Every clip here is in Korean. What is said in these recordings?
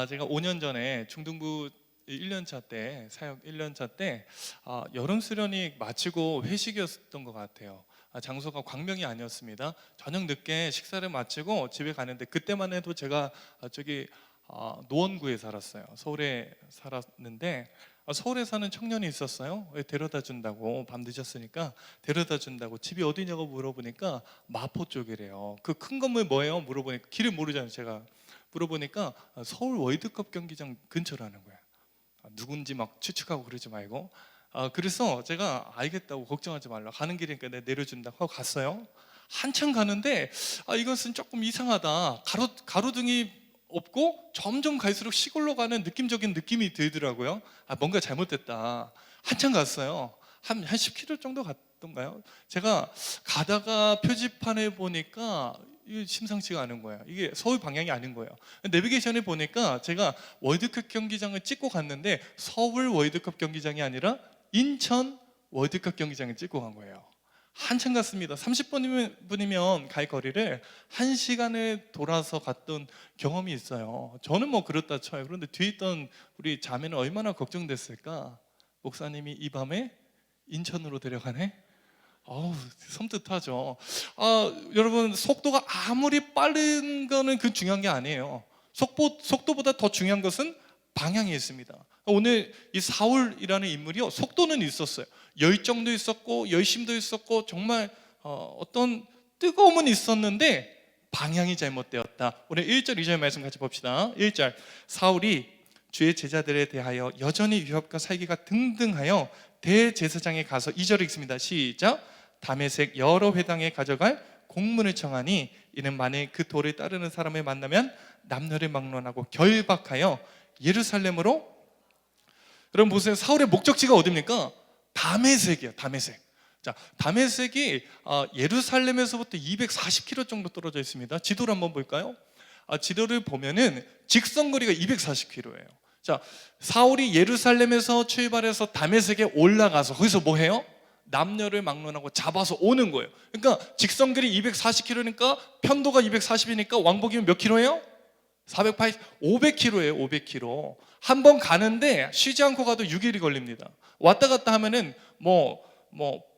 제가 5년 전에 중등부 1년차 때, 사역 1년차 때 여름 수련이 마치고 회식이었던 것 같아요. 장소가 광명이 아니었습니다. 저녁 늦게 식사를 마치고 집에 가는데, 그때만 해도 제가 저기 노원구에 살았어요. 서울에 살았는데 서울에 사는 청년이 있었어요. 데려다 준다고, 밤 늦었으니까 데려다 준다고. 집이 어디냐고 물어보니까 마포 쪽이래요. 그 큰 건물 뭐예요? 물어보니까 길을 모르잖아요. 제가 물어보니까 서울 월드컵 경기장 근처라는 거예요. 누군지 막 추측하고 그러지 말고. 그래서 제가 알겠다고, 걱정하지 말라, 가는 길이니까 내가 내려준다고 하고 갔어요. 한참 가는데 이것은 조금 이상하다. 가로등이 없고 점점 갈수록 시골로 가는 느낌적인 느낌이 들더라고요. 뭔가 잘못됐다. 한참 갔어요. 한 10km 정도 갔던가요? 제가 가다가 표지판에 보니까 이게 심상치가 않은 거예요. 이게 서울 방향이 아닌 거예요. 내비게이션에 보니까 제가 월드컵 경기장을 찍고 갔는데 서울 월드컵 경기장이 아니라 인천 월드컵 경기장을 찍고 간 거예요. 한참 갔습니다. 30분이면 갈 거리를 1시간을 돌아서 갔던 경험이 있어요. 저는 뭐 그렇다 쳐요. 그런데 뒤에 있던 우리 자매는 얼마나 걱정됐을까? 목사님이 이 밤에 인천으로 데려가네? 섬뜩하죠. 여러분, 속도가 아무리 빠른 거는 그 중요한 게 아니에요. 속도보다 더 중요한 것은 방향이 있습니다. 오늘 이 사울이라는 인물이요, 속도는 있었어요. 열정도 있었고 열심도 있었고 정말 어떤 뜨거움은 있었는데 방향이 잘못되었다. 오늘 1절 2절 말씀 같이 봅시다. 1절, 사울이 주의 제자들에 대하여 여전히 유업과 살기가 등등하여 대제사장에 가서, 2절을 읽습니다. 시작. 다메섹 여러 회당에 가져갈 공문을 청하니 이는 만일 그 도를 따르는 사람을 만나면 남녀를 막론하고 결박하여 예루살렘으로. 여러분 보세요. 사울의 목적지가 어디입니까? 다메섹이에요. 다메섹. 자, 다메섹이 예루살렘에서부터 240km 정도 떨어져 있습니다. 지도를 한번 볼까요? 지도를 보면은 직선거리가 240km예요. 자, 사울이 예루살렘에서 출발해서 다메섹에 올라가서 거기서 뭐 해요? 남녀를 막론하고 잡아서 오는 거예요. 그러니까 직선거리 240km니까 편도가 240이니까 왕복이면 몇 킬로예요? 480, 500km예요. 500km. 한 번 가는데 쉬지 않고 가도 6일이 걸립니다. 왔다 갔다 하면은 뭐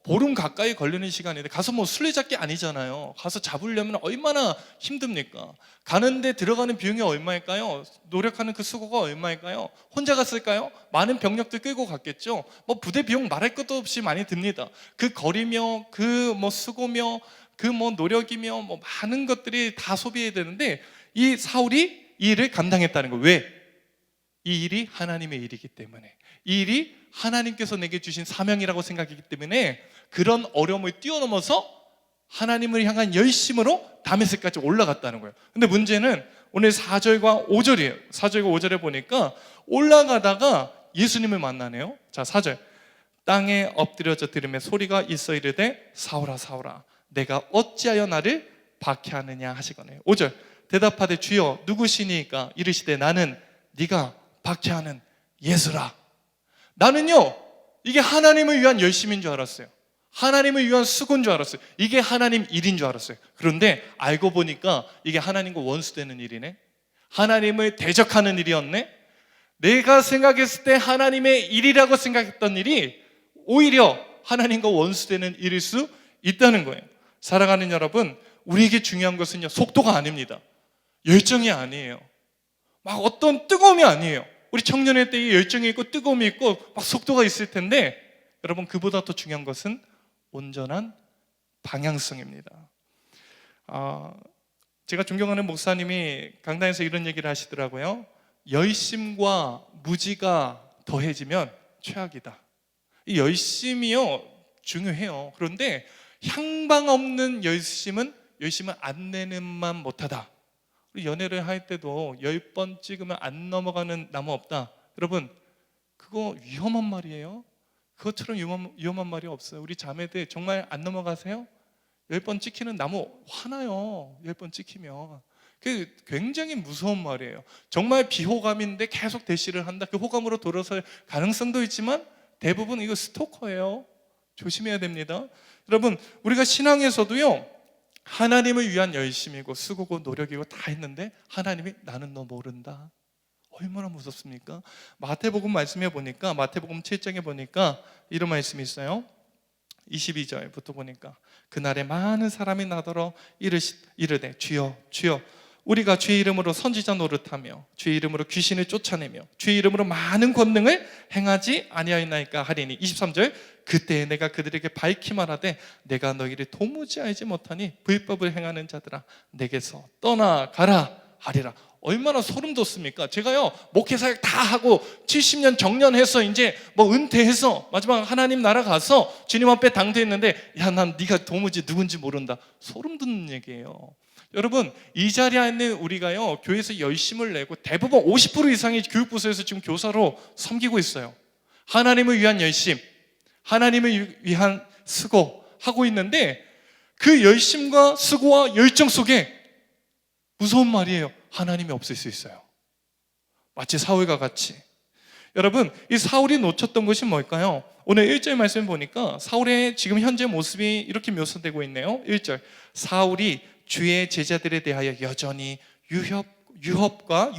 보름 가까이 걸리는 시간인데, 가서 뭐 술래잡기 아니잖아요. 가서 잡으려면 얼마나 힘듭니까? 가는데 들어가는 비용이 얼마일까요? 노력하는 그 수고가 얼마일까요? 혼자 갔을까요? 많은 병력들 끌고 갔겠죠. 뭐 부대 비용 말할 것도 없이 많이 듭니다. 그 거리며 그 뭐 수고며 그 뭐 노력이며 뭐 많은 것들이 다 소비해야 되는데, 이 사울이 이 일을 감당했다는 거예요. 왜? 이 일이 하나님의 일이기 때문에, 이 일이 하나님께서 내게 주신 사명이라고 생각했기 때문에 그런 어려움을 뛰어넘어서 하나님을 향한 열심으로 다메섹까지 올라갔다는 거예요. 근데 문제는 오늘 4절과 5절이에요. 4절과 5절에 보니까 올라가다가 예수님을 만나네요. 자, 4절. 땅에 엎드려져 들으며 소리가 있어 이르되 사울아 사울아 내가 어찌하여 나를 박해하느냐 하시거늘. 5절. 대답하되 주여 누구시니까? 이르시되 나는 네가 박해하는 예수라. 나는요, 이게 하나님을 위한 열심인 줄 알았어요. 하나님을 위한 수고인 줄 알았어요. 이게 하나님 일인 줄 알았어요. 그런데 알고 보니까 이게 하나님과 원수되는 일이네. 하나님을 대적하는 일이었네. 내가 생각했을 때 하나님의 일이라고 생각했던 일이 오히려 하나님과 원수되는 일일 수 있다는 거예요. 살아가는 여러분, 우리에게 중요한 것은요, 속도가 아닙니다. 열정이 아니에요. 막 어떤 뜨거움이 아니에요. 우리 청년의 때에 열정이 있고 뜨거움이 있고 막 속도가 있을 텐데, 여러분 그보다 더 중요한 것은 온전한 방향성입니다. 제가 존경하는 목사님이 강단에서 이런 얘기를 하시더라고요. 열심과 무지가 더해지면 최악이다. 이 열심이요 중요해요. 그런데 향방 없는 열심은 안 내는만 못하다. 우리 연애를 할 때도 10번 찍으면 안 넘어가는 나무 없다. 여러분 그거 위험한 말이에요. 그것처럼 위험한 말이 없어요. 우리 자매들 정말 안 넘어가세요? 10번 찍히는 나무 화나요. 10번 찍히면. 그게 굉장히 무서운 말이에요. 정말 비호감인데 계속 대시를 한다. 그 호감으로 돌아설 가능성도 있지만 대부분 이거 스토커예요. 조심해야 됩니다. 여러분 우리가 신앙에서도요, 하나님을 위한 열심이고 수고고 노력이고 다 했는데 하나님이 나는 너 모른다. 얼마나 무섭습니까? 마태복음 말씀해 보니까, 마태복음 7장에 보니까 이런 말씀이 있어요. 22절부터 보니까 그날에 많은 사람이 나더러 이르되 주여 주여 우리가 주의 이름으로 선지자 노릇하며 주의 이름으로 귀신을 쫓아내며 주의 이름으로 많은 권능을 행하지 아니하였나이까 하리니. 23절 그때 내가 그들에게 밝히 말하되 내가 너희를 도무지 알지 못하니 불법을 행하는 자들아 내게서 떠나가라 하리라. 얼마나 소름 돋습니까? 제가요 목회사역 다 하고 70년 정년해서 이제 뭐 은퇴해서 마지막 하나님 나라 가서 주님 앞에 당도했는데 야, 난 네가 도무지 누군지 모른다. 소름 돋는 얘기예요. 여러분, 이 자리에 있는 우리가요 교회에서 열심을 내고 대부분 50% 이상이 교육부서에서 지금 교사로 섬기고 있어요. 하나님을 위한 열심, 하나님을 위한 수고 하고 있는데 그 열심과 수고와 열정 속에 무서운 말이에요. 하나님이 없을 수 있어요. 마치 사울과 같이. 여러분, 이 사울이 놓쳤던 것이 뭘까요? 오늘 1절 말씀 보니까 사울의 지금 현재 모습이 이렇게 묘사되고 있네요. 1절 사울이 주의 제자들에 대하여 여전히 유협과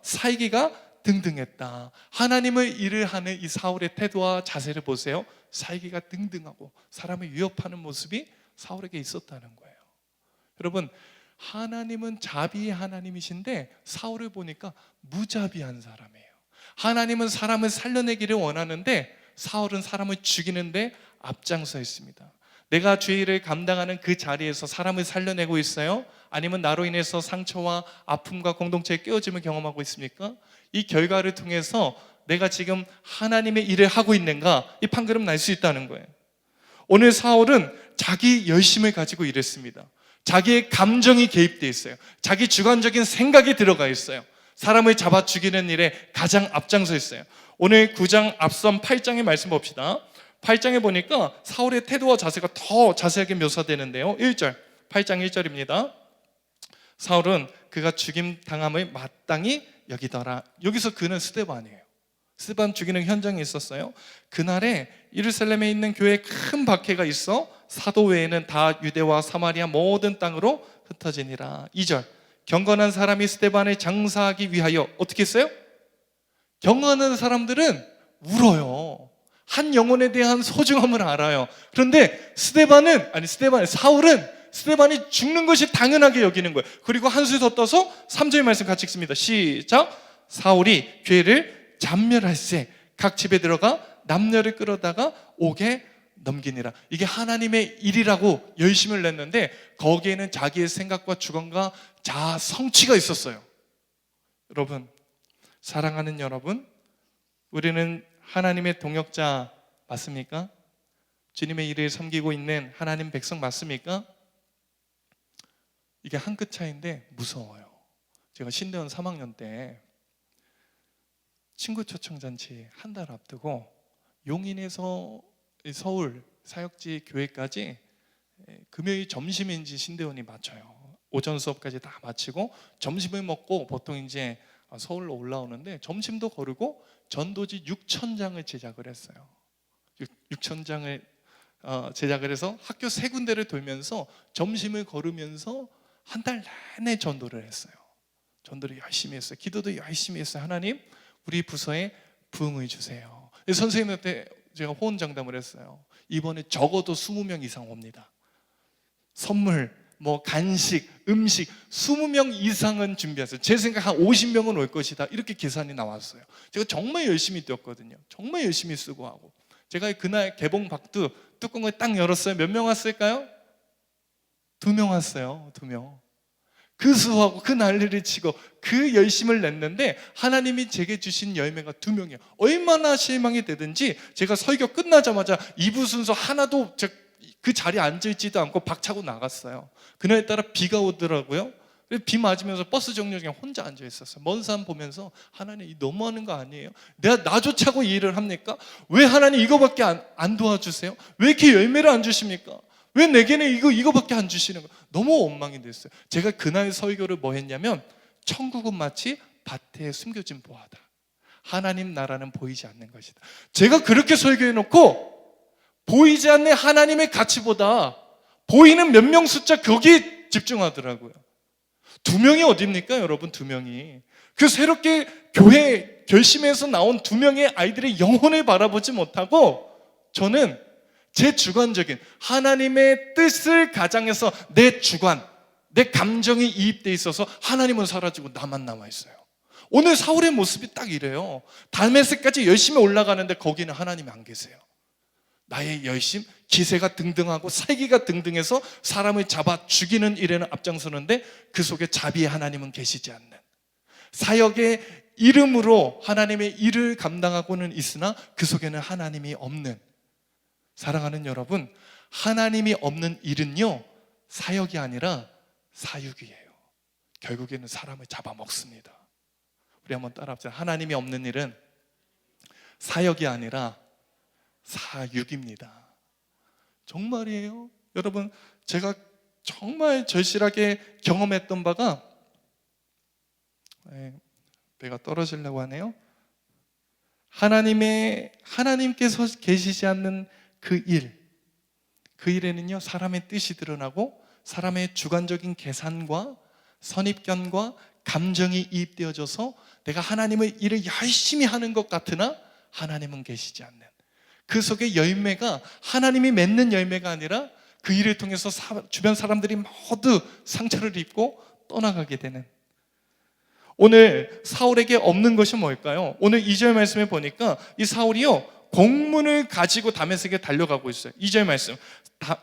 살기가 등등했다. 하나님의 일을 하는 이 사울의 태도와 자세를 보세요. 살기가 등등하고 사람을 위협하는 모습이 사울에게 있었다는 거예요. 여러분, 하나님은 자비의 하나님이신데 사울을 보니까 무자비한 사람이에요. 하나님은 사람을 살려내기를 원하는데 사울은 사람을 죽이는데 앞장서 있습니다. 내가 주의 일을 감당하는 그 자리에서 사람을 살려내고 있어요? 아니면 나로 인해서 상처와 아픔과 공동체의 깨어짐을 경험하고 있습니까? 이 결과를 통해서 내가 지금 하나님의 일을 하고 있는가? 이 판결은 날 수 있다는 거예요. 오늘 사울은 자기 열심을 가지고 일했습니다. 자기의 감정이 개입되어 있어요. 자기 주관적인 생각이 들어가 있어요. 사람을 잡아 죽이는 일에 가장 앞장서 있어요. 오늘 9장 앞선 8장의 말씀 봅시다. 8장에 보니까 사울의 태도와 자세가 더 자세하게 묘사되는데요. 1절, 8장 1절입니다. 사울은 그가 죽임 당함을 마땅히 여기더라. 여기서 그는 스데반이에요. 스데반 죽이는 현장에 있었어요. 그날에 예루살렘에 있는 교회에 큰 박해가 있어 사도 외에는 다 유대와 사마리아 모든 땅으로 흩어지니라. 2절, 경건한 사람이 스데반을 장사하기 위하여 어떻게 했어요? 경건한 사람들은 울어요. 한 영혼에 대한 소중함을 알아요. 그런데 사울은 스데반이 죽는 것이 당연하게 여기는 거예요. 그리고 한 수 더 떠서 3절 말씀 같이 읽습니다. 시작. 사울이 죄를 잔멸할세 각 집에 들어가 남녀를 끌어다가 옥에 넘기니라. 이게 하나님의 일이라고 열심을 냈는데 거기에는 자기의 생각과 주관과 자아 성취가 있었어요. 여러분, 사랑하는 여러분, 우리는 하나님의 동역자 맞습니까? 주님의 일을 섬기고 있는 하나님 백성 맞습니까? 이게 한 끗 차이인데 무서워요. 제가 신대원 3학년 때 친구 초청잔치 한 달 앞두고 용인에서 서울 사역지 교회까지 금요일 점심인지 신대원이 마쳐요. 오전 수업까지 다 마치고 점심을 먹고 보통 이제 서울로 올라오는데 점심도 거르고 전도지 6,000장을 제작을 했어요. 6,000장을 제작을 해서 학교 3군데를 돌면서 점심을 걸으면서 한 달 내내 전도를 했어요. 전도를 열심히 했어요. 기도도 열심히 했어요. 하나님, 우리 부서에 부흥을 주세요. 선생님한테 제가 호언장담을 했어요. 이번에 적어도 20명 이상 옵니다. 선물, 간식, 음식 20명 이상은 준비했어요. 제 생각 한 50명은 올 것이다. 이렇게 계산이 나왔어요. 제가 정말 열심히 뛰었거든요. 정말 열심히 쓰고 하고. 제가 그날 개봉 박두 뚜껑을 딱 열었어요. 몇 명 왔을까요? 2명 왔어요. 2명. 그 수하고 그 난리를 치고 그 열심을 냈는데 하나님이 제게 주신 열매가 2명이에요. 얼마나 실망이 되든지 제가 설교 끝나자마자 2부 순서 하나도 그 자리에 앉아있지도 않고 박차고 나갔어요. 그날에 따라 비가 오더라고요. 비 맞으면서 버스 정류장에 혼자 앉아있었어요. 먼 산 보면서 하나님 이 너무하는 거 아니에요? 내가 나조차고 이 일을 합니까? 왜 하나님 이거밖에 안 도와주세요? 왜 이렇게 열매를 안 주십니까? 왜 내게는 이거밖에 안 주시는 거예요? 너무 원망이 됐어요. 제가 그날 설교를 뭐 했냐면 천국은 마치 밭에 숨겨진 보화다. 하나님 나라는 보이지 않는 것이다. 제가 그렇게 설교해놓고 보이지 않는 하나님의 가치보다 보이는 몇 명 숫자 거기에 집중하더라고요. 2명이 어딥니까 여러분? 2명이 그 새롭게 교회 결심해서 나온 2명의 아이들의 영혼을 바라보지 못하고 저는 제 주관적인 하나님의 뜻을 가장해서 내 주관, 내 감정이 이입돼 있어서 하나님은 사라지고 나만 남아있어요. 오늘 사울의 모습이 딱 이래요. 다메섹까지 열심히 올라가는데 거기는 하나님이 안 계세요. 나의 열심, 기세가 등등하고 살기가 등등해서 사람을 잡아 죽이는 일에는 앞장서는데 그 속에 자비의 하나님은 계시지 않는, 사역의 이름으로 하나님의 일을 감당하고는 있으나 그 속에는 하나님이 없는, 사랑하는 여러분, 하나님이 없는 일은요 사역이 아니라 사육이에요. 결국에는 사람을 잡아먹습니다. 우리 한번 따라합시다. 하나님이 없는 일은 사역이 아니라 사육입니다. 정말이에요. 여러분, 제가 정말 절실하게 경험했던 바가, 배가 떨어지려고 하네요. 하나님께서 계시지 않는 그 일에는요 사람의 뜻이 드러나고 사람의 주관적인 계산과 선입견과 감정이 이입되어져서 내가 하나님의 일을 열심히 하는 것 같으나 하나님은 계시지 않는, 그 속의 열매가 하나님이 맺는 열매가 아니라 그 일을 통해서 주변 사람들이 모두 상처를 입고 떠나가게 되는, 오늘 사울에게 없는 것이 뭘까요? 오늘 2절 말씀에 보니까 이 사울이요 공문을 가지고 다메섹에 달려가고 있어요. 2절 말씀,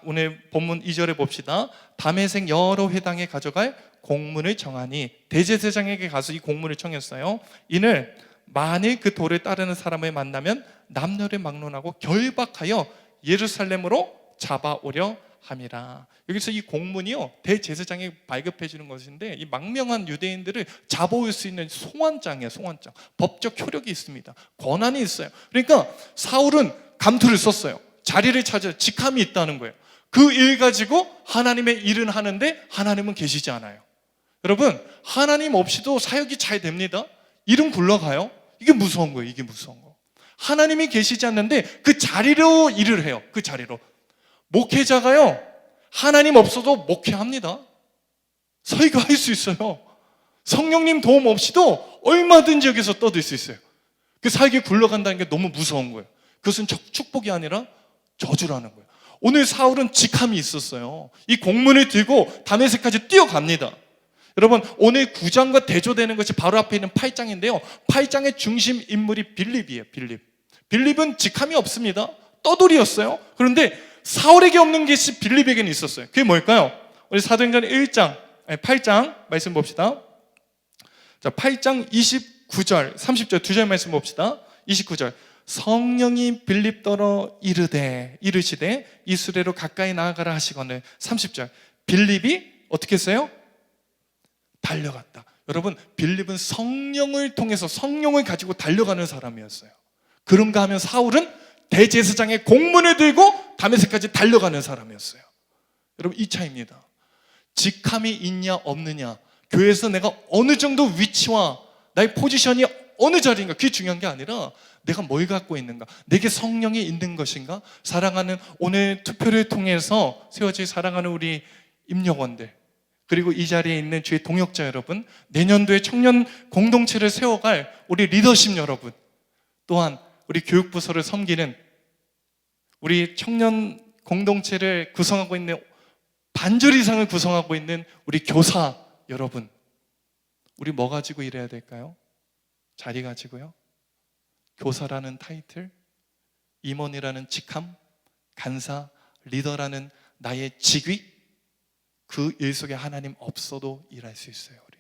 오늘 본문 2절에 봅시다. 다메섹 여러 회당에 가져갈 공문을 정하니, 대제사장에게 가서 이 공문을 청했어요. 이는 만일 그 도를 따르는 사람을 만나면 남녀를 막론하고 결박하여 예루살렘으로 잡아오려 함이라. 여기서 이 공문이요 대제사장에 발급해 주는 것인데, 이 망명한 유대인들을 잡아올 수 있는 송환장이에요. 송환장, 법적 효력이 있습니다. 권한이 있어요. 그러니까 사울은 감투를 썼어요. 자리를 찾아 직함이 있다는 거예요. 그 일 가지고 하나님의 일은 하는데 하나님은 계시지 않아요. 여러분, 하나님 없이도 사역이 잘 됩니다. 일은 굴러가요. 이게 무서운 거예요. 이게 무서운 거. 하나님이 계시지 않는데 그 자리로 일을 해요. 그 자리로. 목회자가요 하나님 없어도 목회합니다. 설교할 수 있어요. 성령님 도움 없이도 얼마든지 여기서 떠들 수 있어요. 그 살기 굴러간다는 게 너무 무서운 거예요. 그것은 축복이 아니라 저주라는 거예요. 오늘 사울은 직함이 있었어요. 이 공문을 들고 다메섹까지 뛰어갑니다. 여러분, 오늘 9장과 대조되는 것이 바로 앞에 있는 8장인데요 8장의 중심 인물이 빌립이에요. 빌립은 직함이 없습니다. 떠돌이였어요. 그런데 사울에게 없는 것이 빌립에게는 있었어요. 그게 뭘까요? 우리 사도행전 8장 말씀 봅시다. 자, 8장 29절 30절 2절 말씀 봅시다. 29절, 성령이 빌립더러 이르시되 이수레로 가까이 나아가라 하시거늘. 30절, 빌립이 어떻게 했어요? 달려갔다. 여러분, 빌립은 성령을 통해서 성령을 가지고 달려가는 사람이었어요. 그런가 하면 사울은 대제사장의 공문을 들고 다메섹까지 달려가는 사람이었어요. 여러분, 이 차이입니다. 직함이 있냐 없느냐, 교회에서 내가 어느 정도 위치와 나의 포지션이 어느 자리인가, 그게 중요한 게 아니라 내가 뭘 갖고 있는가, 내게 성령이 있는 것인가. 사랑하는, 오늘 투표를 통해서 세워질 사랑하는 우리 임역원들, 그리고 이 자리에 있는 주의 동역자 여러분, 내년도에 청년 공동체를 세워갈 우리 리더십 여러분, 또한 우리 교육부서를 섬기는 우리 청년 공동체를 구성하고 있는, 반절 이상을 구성하고 있는 우리 교사 여러분, 우리 뭐 가지고 일해야 될까요? 자리 가지고요. 교사라는 타이틀, 임원이라는 직함, 간사, 리더라는 나의 직위, 그 일 속에 하나님 없어도 일할 수 있어요. 우리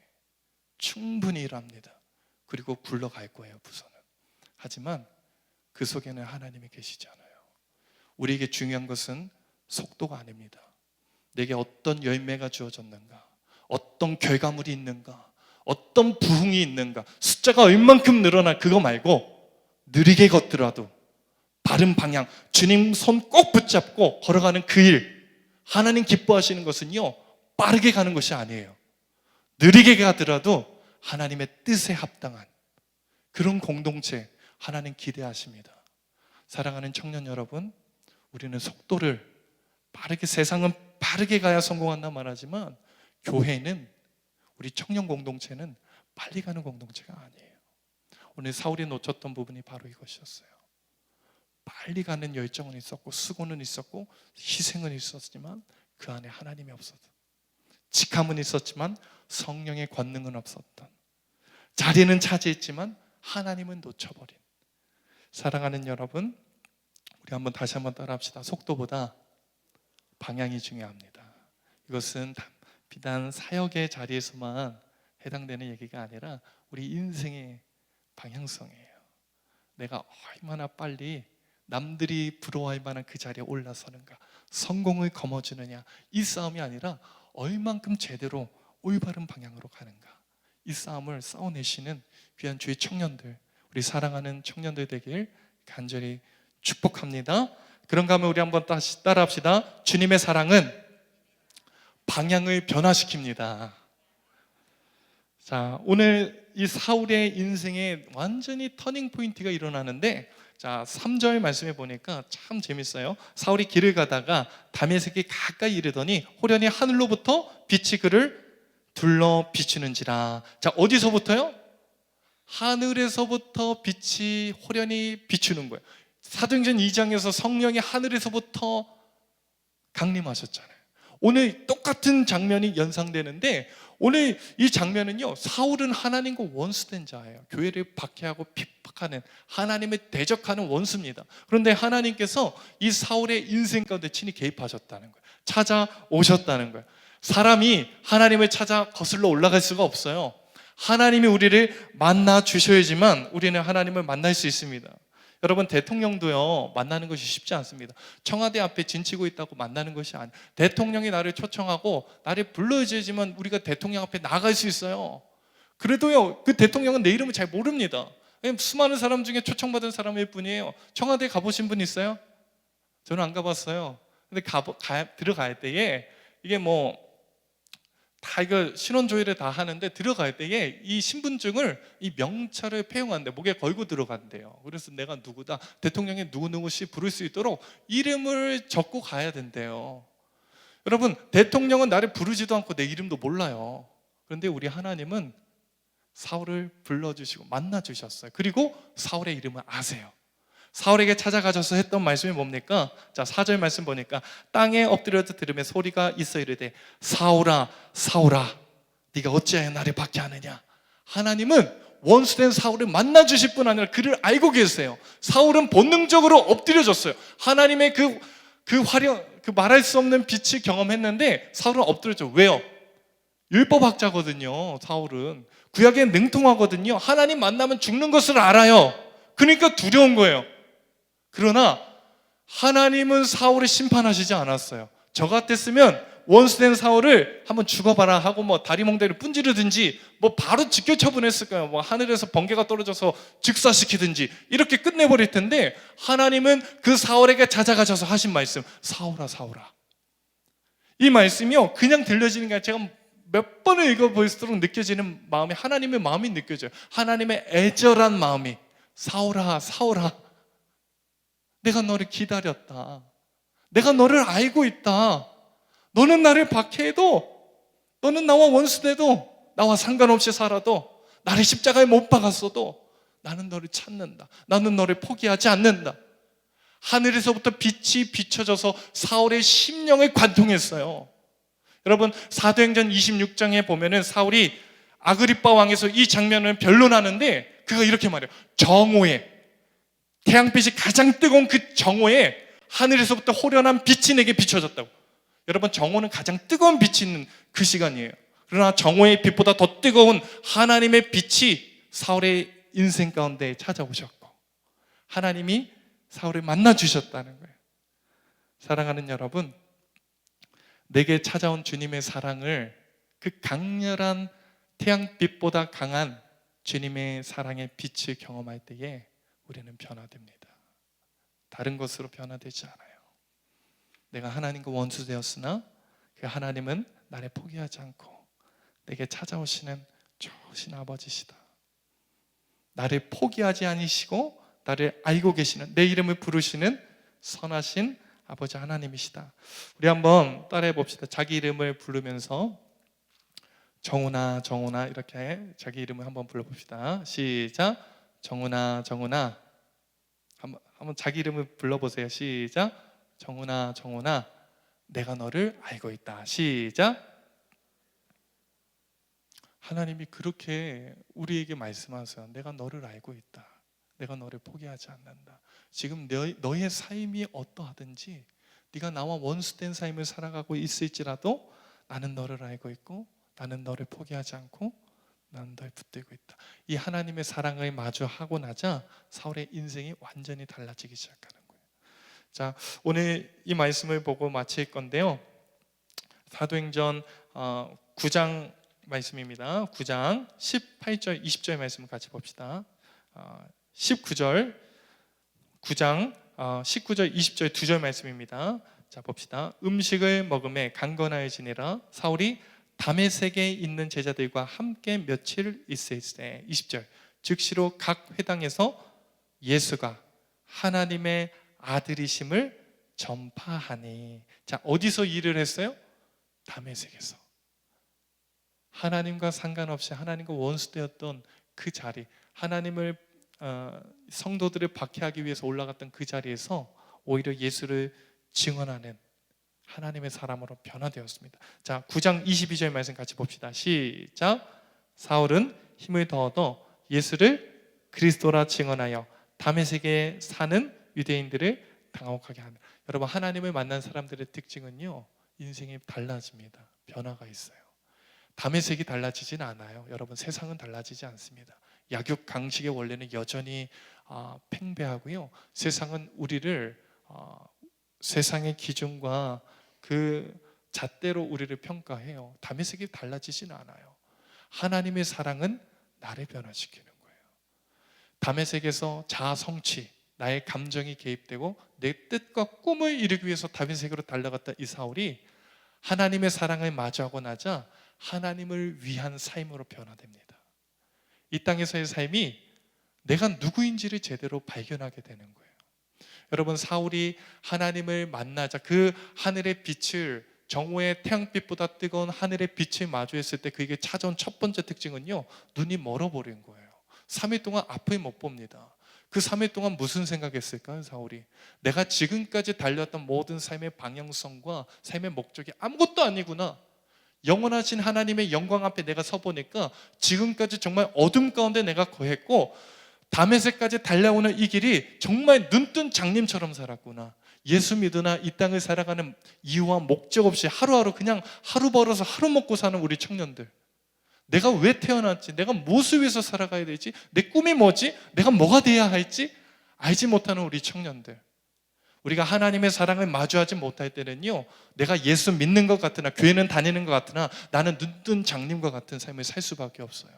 충분히 일합니다. 그리고 굴러갈 거예요, 부서는. 하지만 그 속에는 하나님이 계시지 않아요. 우리에게 중요한 것은 속도가 아닙니다. 내게 어떤 열매가 주어졌는가, 어떤 결과물이 있는가, 어떤 부흥이 있는가, 숫자가 얼만큼 늘어나, 그거 말고 느리게 걷더라도 바른 방향, 주님 손 꼭 붙잡고 걸어가는 그 일, 하나님 기뻐하시는 것은요 빠르게 가는 것이 아니에요. 느리게 가더라도 하나님의 뜻에 합당한 그런 공동체 하나님 기대하십니다. 사랑하는 청년 여러분, 우리는 속도를 빠르게, 세상은 빠르게 가야 성공한다 말하지만 교회는, 우리 청년 공동체는 빨리 가는 공동체가 아니에요. 오늘 사울이 놓쳤던 부분이 바로 이것이었어요. 빨리 가는 열정은 있었고 수고는 있었고 희생은 있었지만 그 안에 하나님이 없었던, 직함은 있었지만 성령의 권능은 없었던, 자리는 차지했지만 하나님은 놓쳐버린. 사랑하는 여러분, 우리 다시 한번 따라합시다. 속도보다 방향이 중요합니다. 이것은 비단 사역의 자리에서만 해당되는 얘기가 아니라 우리 인생의 방향성이에요. 내가 얼마나 빨리 남들이 부러워할 만한 그 자리에 올라서는가, 성공을 거머쥐느냐, 이 싸움이 아니라 얼만큼 제대로 올바른 방향으로 가는가, 이 싸움을 싸워내시는 귀한 주의 청년들, 우리 사랑하는 청년들 되길 간절히 축복합니다. 그런가 하면 우리 한번 다시 따라합시다. 주님의 사랑은 방향을 변화시킵니다. 자, 오늘 이 사울의 인생에 완전히 터닝 포인트가 일어나는데, 자, 3절 말씀해 보니까 참 재밌어요. 사울이 길을 가다가 다메섹에 가까이 이르더니 호련히 하늘로부터 빛이 그를 둘러 비추는지라. 자, 어디서부터요? 하늘에서부터 빛이 호련히 비추는 거예요. 사도행전 2장에서 성령이 하늘에서부터 강림하셨잖아요. 오늘 똑같은 장면이 연상되는데, 오늘 이 장면은요, 사울은 하나님과 원수된 자예요. 교회를 박해하고 핍박하는, 하나님을 대적하는 원수입니다. 그런데 하나님께서 이 사울의 인생 가운데 친히 개입하셨다는 거예요. 찾아오셨다는 거예요. 사람이 하나님을 찾아 거슬러 올라갈 수가 없어요. 하나님이 우리를 만나 주셔야지만 우리는 하나님을 만날 수 있습니다. 여러분, 대통령도요, 만나는 것이 쉽지 않습니다. 청와대 앞에 진치고 있다고 만나는 것이 아니에요. 대통령이 나를 초청하고 나를 불러줘야지만 우리가 대통령 앞에 나갈 수 있어요. 그래도요, 그 대통령은 내 이름을 잘 모릅니다. 수많은 사람 중에 초청받은 사람일 뿐이에요. 청와대 가보신 분 있어요? 저는 안 가봤어요. 근데 들어갈 때에 이게 다 이거 신원 조회를 다 하는데, 들어갈 때에 이 신분증을, 이 명찰을 폐용하는데 목에 걸고 들어간대요. 그래서 내가 누구다, 대통령이 누구누구씨 부를 수 있도록 이름을 적고 가야 된대요. 여러분, 대통령은 나를 부르지도 않고 내 이름도 몰라요. 그런데 우리 하나님은 사울을 불러주시고 만나주셨어요. 그리고 사울의 이름을 아세요. 사울에게 찾아가셔서 했던 말씀이 뭡니까? 자, 4절 말씀 보니까 땅에 엎드려서 들으며 소리가 있어 이르되 사울아 사울아 네가 어찌하여 나를 박해하느냐. 하나님은 원수된 사울을 만나주실 뿐 아니라 그를 알고 계세요. 사울은 본능적으로 엎드려졌어요. 하나님의 그 화려, 그 말할 수 없는 빛을 경험했는데 사울은 엎드려져. 왜요? 율법학자거든요. 사울은 구약에 능통하거든요. 하나님 만나면 죽는 것을 알아요. 그러니까 두려운 거예요. 그러나 하나님은 사울을 심판하시지 않았어요. 저 같았으면 원수된 사울을 한번 죽어봐라 하고 다리 몽둥이를 분지르든지 바로 직결 처분했을 거예요. 하늘에서 번개가 떨어져서 즉사시키든지 이렇게 끝내버릴 텐데, 하나님은 그 사울에게 찾아가셔서 하신 말씀, 사울아 사울아. 이 말씀이요, 그냥 들려지는 게 아니라 제가 몇 번을 읽어볼수록 느껴지는 마음이, 하나님의 마음이 느껴져요. 하나님의 애절한 마음이, 사울아 사울아 내가 너를 기다렸다. 내가 너를 알고 있다. 너는 나를 박해해도, 너는 나와 원수돼도, 나와 상관없이 살아도, 나를 십자가에 못 박았어도 나는 너를 찾는다. 나는 너를 포기하지 않는다. 하늘에서부터 빛이 비춰져서 사울의 심령을 관통했어요. 여러분, 사도행전 26장에 보면은 사울이 아그리빠 왕에서 이 장면을 변론하는데 그가 이렇게 말해요. 정오에, 태양빛이 가장 뜨거운 그 정오에 하늘에서부터 호련한 빛이 내게 비춰졌다고. 여러분, 정오는 가장 뜨거운 빛이 있는 그 시간이에요. 그러나 정오의 빛보다 더 뜨거운 하나님의 빛이 사울의 인생 가운데 찾아오셨고 하나님이 사울을 만나주셨다는 거예요. 사랑하는 여러분, 내게 찾아온 주님의 사랑을, 그 강렬한 태양빛보다 강한 주님의 사랑의 빛을 경험할 때에 우리는 변화됩니다. 다른 것으로 변화되지 않아요. 내가 하나님과 원수되었으나 그 하나님은 나를 포기하지 않고 내게 찾아오시는 좋으신 아버지시다. 나를 포기하지 않으시고 나를 알고 계시는, 내 이름을 부르시는 선하신 아버지 하나님이시다. 우리 한번 따라해 봅시다. 자기 이름을 부르면서 정훈아, 정훈아 이렇게 자기 이름을 한번 불러봅시다. 시작. 정훈아, 정훈아. 한번 자기 이름을 불러보세요. 시작. 정훈아, 정훈아. 내가 너를 알고 있다. 시작. 하나님이 그렇게 우리에게 말씀하세요. 내가 너를 알고 있다. 내가 너를 포기하지 않는다. 지금 너의 삶이 어떠하든지 네가 나와 원수된 삶을 살아가고 있을지라도 나는 너를 알고 있고 나는 너를 포기하지 않고 나는 너를 붙들고 있다. 이 하나님의 사랑을 마주하고 나자 사울의 인생이 완전히 달라지기 시작하는 거예요. 자, 오늘 이 말씀을 보고 마칠 건데요. 사도행전 9장 말씀입니다. 9장 18절 20절 말씀을 같이 봅시다. 19절 9장 19절 20절 두 절 말씀입니다. 자, 봅시다. 음식을 먹음에 강건하여지니라. 사울이 다메섹에 있는 제자들과 함께 며칠 있을때 20절 즉시로 각 회당에서 예수가 하나님의 아들이심을 전파하니. 자, 어디서 일을 했어요? 다메섹에서. 하나님과 상관없이 하나님과 원수되었던 그 자리, 하나님을 성도들을 박해하기 위해서 올라갔던 그 자리에서 오히려 예수를 증언하는 하나님의 사람으로 변화되었습니다. 자, 9장 22절 말씀 같이 봅시다. 시작. 사울은 힘을 더 얻어 예수를 그리스도라 증언하여 다메섹에 사는 유대인들을 당혹하게 하며. 여러분, 하나님을 만난 사람들의 특징은요, 인생이 달라집니다. 변화가 있어요. 다메섹이 달라지진 않아요. 여러분, 세상은 달라지지 않습니다. 약육 강식의 원래는 여전히 팽배하고요. 세상은 우리를 세상의 기준과 그 잣대로 우리를 평가해요. 다메섹이 달라지진 않아요. 하나님의 사랑은 나를 변화시키는 거예요. 다메섹에서 자아 성취, 나의 감정이 개입되고 내 뜻과 꿈을 이루기 위해서 다메섹으로 달려갔던 이 사울이 하나님의 사랑을 마주하고 나자 하나님을 위한 삶으로 변화됩니다. 이 땅에서의 삶이 내가 누구인지를 제대로 발견하게 되는 거예요. 여러분, 사울이 하나님을 만나자 그 하늘의 빛을, 정오의 태양빛보다 뜨거운 하늘의 빛을 마주했을 때 그에게 찾아온 첫 번째 특징은요, 눈이 멀어버린 거예요. 3일 동안 앞을 못 봅니다. 그 3일 동안 무슨 생각했을까요, 사울이? 내가 지금까지 달렸던 모든 삶의 방향성과 삶의 목적이 아무것도 아니구나. 영원하신 하나님의 영광 앞에 내가 서보니까 지금까지 정말 어둠 가운데 내가 거했고 다메섹까지 달려오는 이 길이 정말 눈뜬 장님처럼 살았구나. 예수 믿으나 이 땅을 살아가는 이유와 목적 없이 하루하루 그냥 하루 벌어서 하루 먹고 사는 우리 청년들, 내가 왜 태어났지? 내가 무엇을 위해서 살아가야 되지? 내 꿈이 뭐지? 내가 뭐가 돼야 할지 알지 못하는 우리 청년들, 우리가 하나님의 사랑을 마주하지 못할 때는요, 내가 예수 믿는 것 같으나 교회는 다니는 것 같으나 나는 눈뜬 장님과 같은 삶을 살 수밖에 없어요.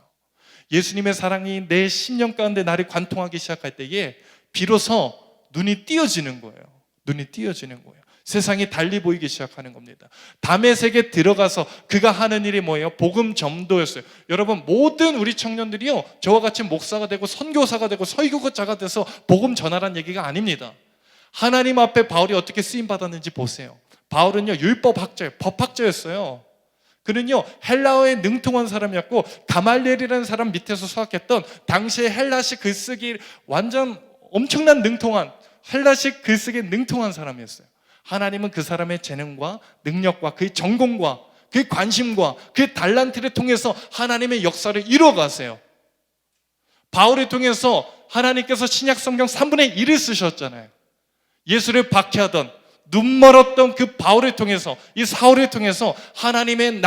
예수님의 사랑이 내 심령 가운데 나를 관통하기 시작할 때에 비로소 눈이 띄어지는 거예요. 눈이 띄어지는 거예요. 세상이 달리 보이기 시작하는 겁니다. 다메섹에 들어가서 그가 하는 일이 뭐예요? 복음 전도였어요. 여러분, 모든 우리 청년들이요, 저와 같이 목사가 되고 선교사가 되고 설교자가 돼서 복음 전하라는 얘기가 아닙니다. 하나님 앞에 바울이 어떻게 쓰임 받았는지 보세요. 바울은요, 율법학자예요. 법학자였어요. 그는요, 헬라어에 능통한 사람이었고 가말리엘이라는 사람 밑에서 수학했던 당시의 헬라식 글쓰기 완전 엄청난 능통한, 헬라식 글쓰기에 능통한 사람이었어요. 하나님은 그 사람의 재능과 능력과 그의 전공과 그의 관심과 그의 달란트를 통해서 하나님의 역사를 이루어가세요. 바울을 통해서 하나님께서 신약 성경 3분의 1을 쓰셨잖아요. 예수를 박해하던, 눈 멀었던 그 바울을 통해서, 이 사울을 통해서 하나님의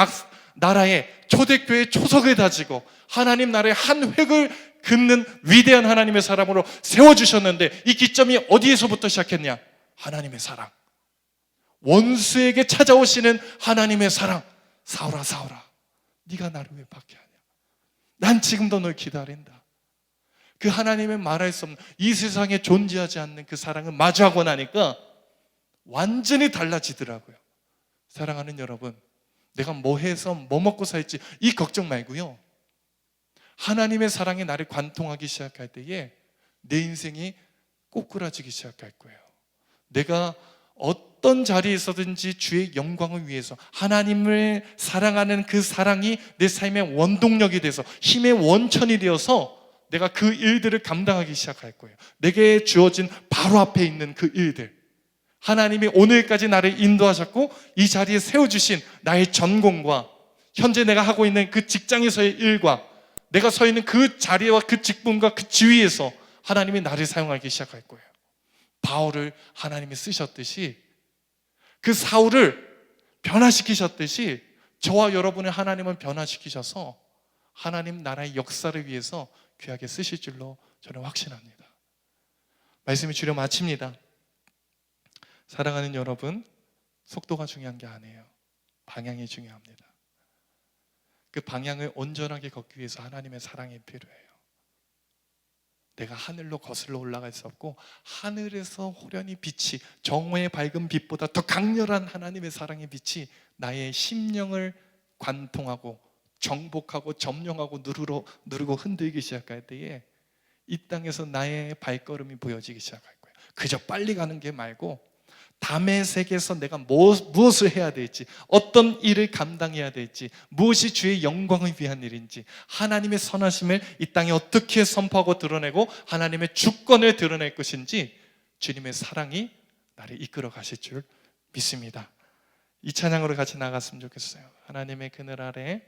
나라에 초대교회의 초석을 다지고 하나님 나라의 한 획을 긋는 위대한 하나님의 사람으로 세워주셨는데, 이 기점이 어디에서부터 시작했냐? 하나님의 사랑, 원수에게 찾아오시는 하나님의 사랑. 사울아, 사울아, 네가 나를 왜 박해하냐? 난 지금도 널 기다린다. 그 하나님의 말할 수 없는, 이 세상에 존재하지 않는 그 사랑을 마주하고 나니까 완전히 달라지더라고요. 사랑하는 여러분, 내가 뭐 해서 뭐 먹고 살지 이 걱정 말고요, 하나님의 사랑이 나를 관통하기 시작할 때에 내 인생이 꼬꾸라지기 시작할 거예요. 내가 어떤 자리에 있어든지 주의 영광을 위해서 하나님을 사랑하는 그 사랑이 내 삶의 원동력이 돼서 힘의 원천이 되어서 내가 그 일들을 감당하기 시작할 거예요. 내게 주어진 바로 앞에 있는 그 일들, 하나님이 오늘까지 나를 인도하셨고 이 자리에 세워주신 나의 전공과 현재 내가 하고 있는 그 직장에서의 일과 내가 서 있는 그 자리와 그 직분과 그 지위에서 하나님이 나를 사용하기 시작할 거예요. 바울을 하나님이 쓰셨듯이, 그 사울을 변화시키셨듯이 저와 여러분의 하나님은 변화시키셔서 하나님 나라의 역사를 위해서 귀하게 쓰실 줄로 저는 확신합니다. 말씀이 주려 마칩니다. 사랑하는 여러분, 속도가 중요한 게 아니에요. 방향이 중요합니다. 그 방향을 온전하게 걷기 위해서 하나님의 사랑이 필요해요. 내가 하늘로 거슬러 올라갈 수 없고 하늘에서 호련히 빛이, 정오의 밝은 빛보다 더 강렬한 하나님의 사랑의 빛이 나의 심령을 관통하고 정복하고 점령하고 누르고 흔들기 시작할 때에 이 땅에서 나의 발걸음이 보여지기 시작할 거예요. 그저 빨리 가는 게 말고 담의 세계에서 내가 무엇을 해야 될지, 어떤 일을 감당해야 될지, 무엇이 주의 영광을 위한 일인지, 하나님의 선하심을 이 땅에 어떻게 선포하고 드러내고 하나님의 주권을 드러낼 것인지 주님의 사랑이 나를 이끌어 가실 줄 믿습니다. 이 찬양으로 같이 나갔으면 좋겠어요. 하나님의 그늘 아래